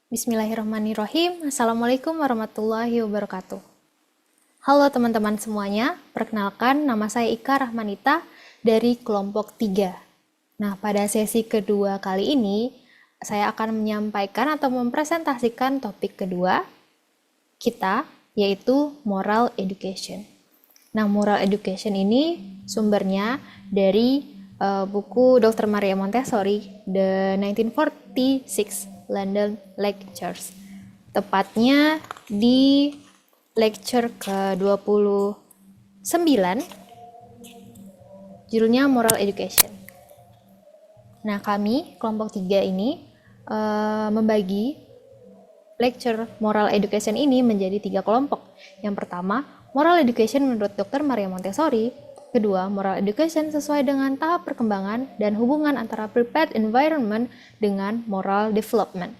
Bismillahirrahmanirrahim. Assalamualaikum warahmatullahi wabarakatuh. Halo teman-teman semuanya, perkenalkan nama saya Ika Rahmanita dari kelompok 3. Nah, pada sesi kedua kali ini, saya akan menyampaikan atau mempresentasikan topik kedua kita, yaitu moral education. Nah, moral education ini sumbernya dari buku Dr. Maria Montessori, The 1946 London Lectures. Tepatnya di lecture ke-29, judulnya Moral Education. Nah, kami, kelompok 3 ini, membagi lecture Moral Education ini menjadi 3 kelompok. Yang pertama, Moral Education menurut Dr. Maria Montessori. Kedua, Moral Education sesuai dengan tahap perkembangan dan hubungan antara prepared environment dengan moral development.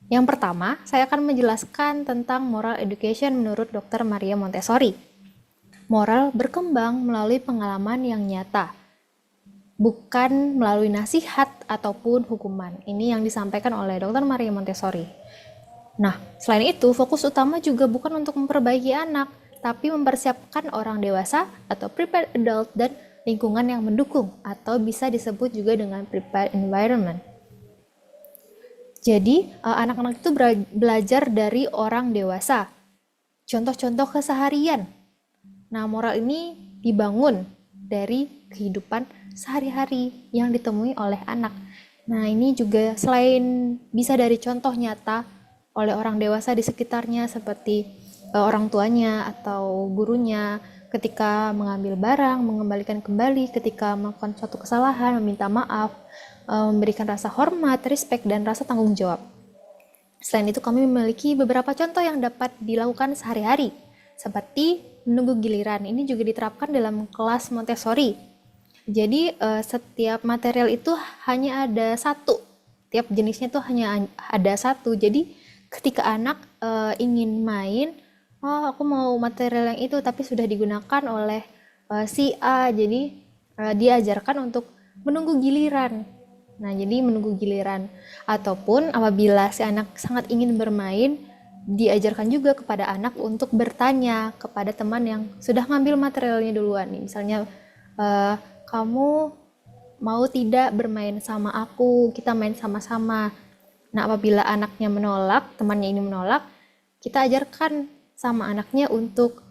Yang pertama, saya akan menjelaskan tentang Moral Education menurut Dr. Maria Montessori. Moral berkembang melalui pengalaman yang nyata, bukan melalui nasihat ataupun hukuman. Ini yang disampaikan oleh Dr. Maria Montessori. Nah, selain itu, fokus utama juga bukan untuk memperbaiki anak, tapi mempersiapkan orang dewasa atau prepared adult dan lingkungan yang mendukung, atau bisa disebut juga dengan prepared environment. Jadi, anak-anak itu belajar dari orang dewasa. Contoh-contoh keseharian. Nah, moral ini dibangun dari kehidupan sehari-hari yang ditemui oleh anak. Nah, ini juga selain bisa dari contoh nyata oleh orang dewasa di sekitarnya seperti orang tuanya atau gurunya ketika mengambil barang, mengembalikan kembali, ketika melakukan suatu kesalahan, meminta maaf, memberikan rasa hormat, respect, dan rasa tanggung jawab. Selain itu, kami memiliki beberapa contoh yang dapat dilakukan sehari-hari, seperti menunggu giliran. Ini juga diterapkan dalam kelas Montessori. Jadi, setiap material itu hanya ada satu. Tiap jenisnya itu hanya ada satu. Jadi, ketika anak ingin main, oh aku mau material yang itu, tapi sudah digunakan oleh si A. Jadi, diajarkan untuk menunggu giliran. Nah, jadi menunggu giliran. Ataupun apabila si anak sangat ingin bermain, diajarkan juga kepada anak untuk bertanya kepada teman yang sudah ngambil materialnya duluan. Nih, misalnya, kamu mau tidak bermain sama aku, kita main sama-sama. Nah, apabila anaknya menolak, temannya ini menolak, kita ajarkan sama anaknya untuk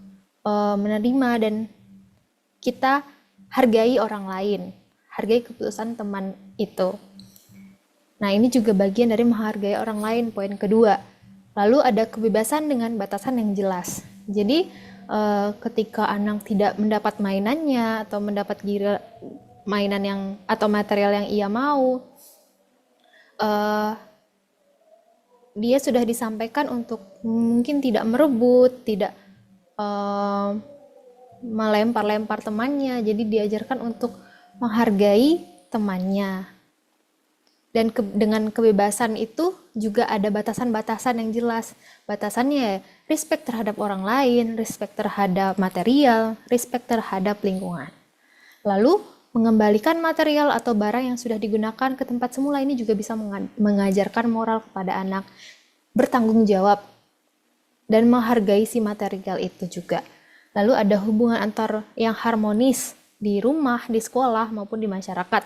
menerima dan kita hargai orang lain, hargai keputusan teman itu. Nah, ini juga bagian dari menghargai orang lain, poin kedua. Lalu ada kebebasan dengan batasan yang jelas. Jadi, ketika anak tidak mendapat mainannya atau mendapat mainan yang atau material yang ia mau, dia sudah disampaikan untuk mungkin tidak merebut, tidak melempar-lempar temannya. Jadi diajarkan untuk menghargai temannya. Dan dengan kebebasan itu juga ada batasan-batasan yang jelas. Batasannya respect terhadap orang lain, respect terhadap material, respect terhadap lingkungan. Lalu mengembalikan material atau barang yang sudah digunakan ke tempat semula ini juga bisa mengajarkan moral kepada anak, bertanggung jawab, dan menghargai si material itu juga. Lalu ada hubungan antar yang harmonis di rumah, di sekolah, maupun di masyarakat.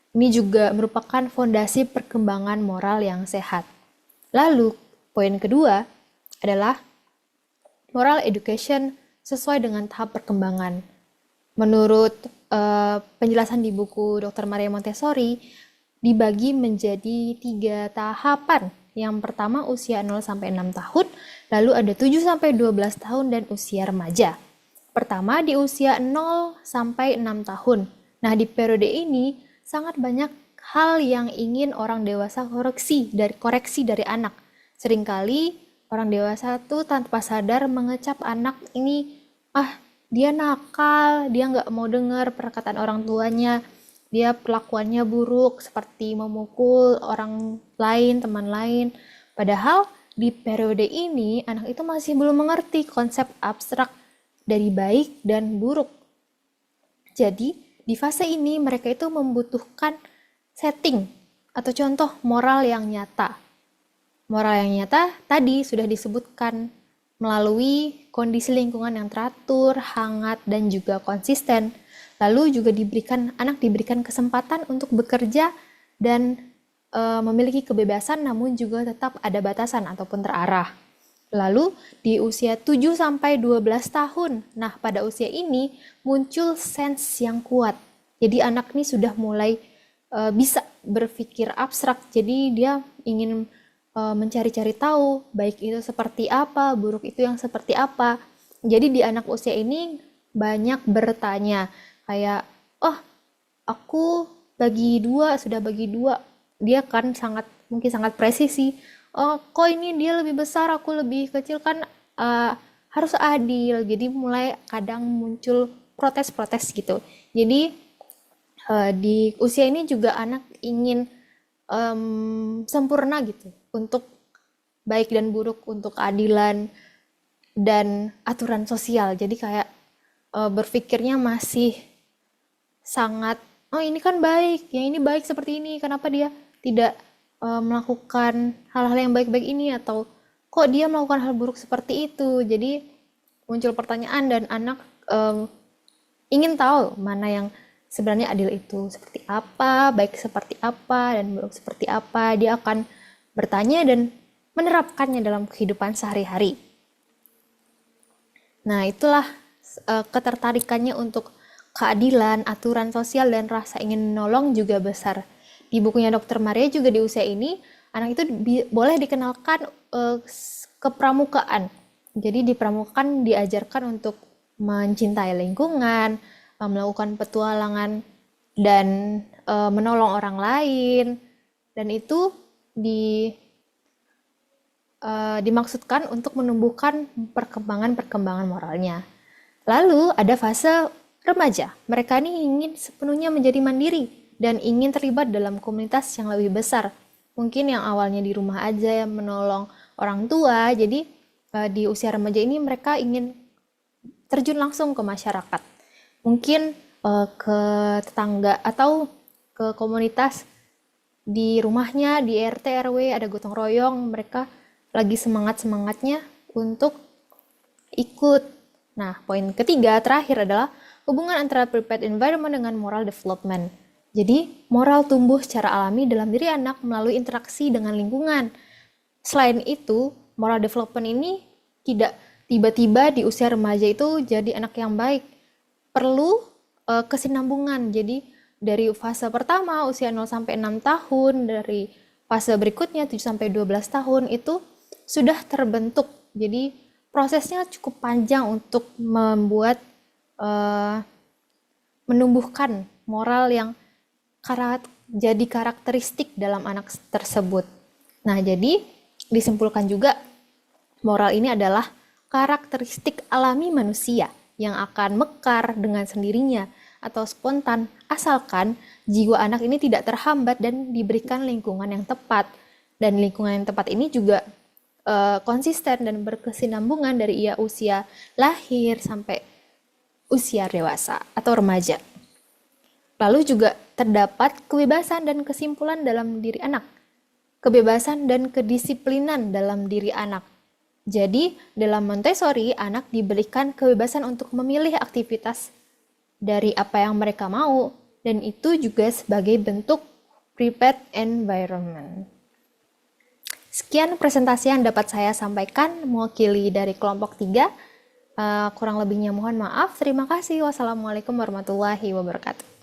Ini juga merupakan fondasi perkembangan moral yang sehat. Lalu, poin kedua adalah moral education sesuai dengan tahap perkembangan. Menurut penjelasan di buku Dr. Maria Montessori, dibagi menjadi 3 tahapan. Yang pertama usia 0 sampai 6 tahun, lalu ada 7 sampai 12 tahun dan usia remaja. Pertama di usia 0 sampai 6 tahun. Nah, di periode ini sangat banyak hal yang ingin orang dewasa koreksi dari anak. Seringkali orang dewasa tuh tanpa sadar mengecap anak ini, dia nakal, dia nggak mau dengar perkataan orang tuanya, dia pelakuannya buruk seperti memukul orang lain, teman lain. Padahal di periode ini anak itu masih belum mengerti konsep abstrak dari baik dan buruk. Jadi di fase ini mereka itu membutuhkan setting atau contoh moral yang nyata. Moral yang nyata tadi sudah disebutkan melalui kondisi lingkungan yang teratur, hangat, dan juga konsisten. Lalu juga anak diberikan kesempatan untuk bekerja dan memiliki kebebasan, namun juga tetap ada batasan ataupun terarah. Lalu di usia 7 sampai 12 tahun. Nah, pada usia ini muncul sense yang kuat. Jadi anak ini sudah mulai bisa berpikir abstrak. Jadi dia ingin mencari-cari tahu, baik itu seperti apa, buruk itu yang seperti apa. Jadi di anak usia ini banyak bertanya, kayak, oh aku sudah bagi dua. Dia kan mungkin sangat presisi. Oh, kok ini dia lebih besar, aku lebih kecil, kan harus adil. Jadi mulai kadang muncul protes-protes gitu. Jadi di usia ini juga anak ingin sempurna gitu untuk baik dan buruk, untuk keadilan dan aturan sosial. Jadi kayak berpikirnya masih sangat, oh ini kan baik, yang ini baik seperti ini, kenapa dia tidak melakukan hal-hal yang baik-baik ini, atau kok dia melakukan hal buruk seperti itu. Jadi muncul pertanyaan dan anak ingin tahu mana yang sebenarnya adil itu seperti apa, baik seperti apa, dan buruk seperti apa. Dia akan bertanya dan menerapkannya dalam kehidupan sehari-hari. Nah, itulah ketertarikannya untuk keadilan, aturan sosial, dan rasa ingin menolong juga besar. Di bukunya Dr. Maria juga di usia ini, anak itu boleh dikenalkan kepramukaan. Jadi di pramukaan diajarkan untuk mencintai lingkungan, melakukan petualangan, dan menolong orang lain. Dan itu dimaksudkan untuk menumbuhkan perkembangan moralnya. Lalu ada fase remaja. Mereka ini ingin sepenuhnya menjadi mandiri dan ingin terlibat dalam komunitas yang lebih besar. Mungkin yang awalnya di rumah aja yang menolong orang tua, jadi di usia remaja ini mereka ingin terjun langsung ke masyarakat. Mungkin ke tetangga atau ke komunitas di rumahnya, di RT RW ada gotong royong, mereka lagi semangat-semangatnya untuk ikut. Nah, poin ketiga terakhir adalah hubungan antara prepared environment dengan moral development. Jadi, moral tumbuh secara alami dalam diri anak melalui interaksi dengan lingkungan. Selain itu, moral development ini tidak tiba-tiba di usia remaja itu jadi anak yang baik. Perlu kesinambungan. Jadi, dari fase pertama usia 0 sampai 6 tahun, dari fase berikutnya 7 sampai 12 tahun itu sudah terbentuk. Jadi, prosesnya cukup panjang untuk menumbuhkan moral yang jadi karakteristik dalam anak tersebut. Nah, jadi disimpulkan juga moral ini adalah karakteristik alami manusia yang akan mekar dengan sendirinya atau spontan, asalkan jiwa anak ini tidak terhambat dan diberikan lingkungan yang tepat. Dan lingkungan yang tepat ini juga konsisten dan berkesinambungan dari ia usia lahir sampai usia dewasa atau remaja. Lalu juga terdapat kebebasan dan kesimpulan dalam diri anak, kebebasan dan kedisiplinan dalam diri anak. Jadi, dalam Montessori, anak diberikan kebebasan untuk memilih aktivitas dari apa yang mereka mau, dan itu juga sebagai bentuk prepared environment. Sekian presentasi yang dapat saya sampaikan mewakili dari kelompok 3. Kurang lebihnya mohon maaf. Terima kasih. Wassalamualaikum warahmatullahi wabarakatuh.